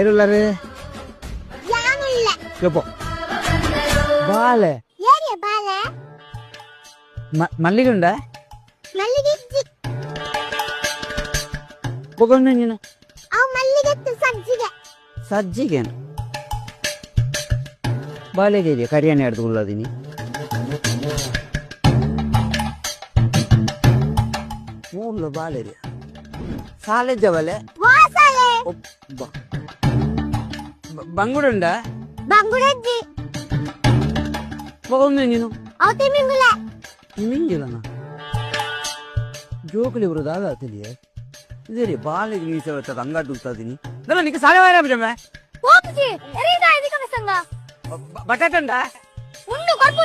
ಏರುಲ್ಲರೆ ಯಾನುಲ್ಲ చెప్పు ಬಾಲೆ ಏರಿಯ ಬಾಲೆ ಮಲ್ಲಿಗೆ ಉಂಡ ಮಲ್ಲಿಗೆ ಇಜ್ಜಿ ಬೊಗೊಂಡು ನೀನು ಅವು ಮಲ್ಲಿಗೆ ಸಜ್ಜಿಗೆ ಸಜ್ಜಿಗೆನು ಬಾಲೆಗೆ ಕರಿಯಾಣಿ ಹಿಡ್ದು ಉಳ್ಳದಿನಿ ಮೂಲ ಬಾಳೆರಿ ಸಾಲೆಜ್ಜ ಬಲೆ ವಾಸಲೆ ಬಂಗುಡುಂಡ ಬಂಗುಡಜ್ಜಿ ಬೊಗೊಂಡು ನೀನು ಅವು ತಿಮಿಂಗುಲ ನಿಮಿಂಗಿಲ್ಲನ ಜೋಕುಲಿ ಬರೋದು ಆಗತ್ತಿದೆಯೇ ಇದೇ ರೀ ಬಾಲೆಗೆ ನೀಸ ಬರ್ತದ ಅಂಗಡಿ ಉಳ್ತದೀನಿ ನನ್ನ ನಿಕ್ಕೆ ಸಾಲೆ ವಾರ ಬಿಡಮ್ಮ ಹೋಗ್ಜಿ ಎರಿದ ಇದಕ್ಕೆ ಸಂಗ ಬಟಾಟಂಡ ಉಂಡು ಕೊರ್ಪು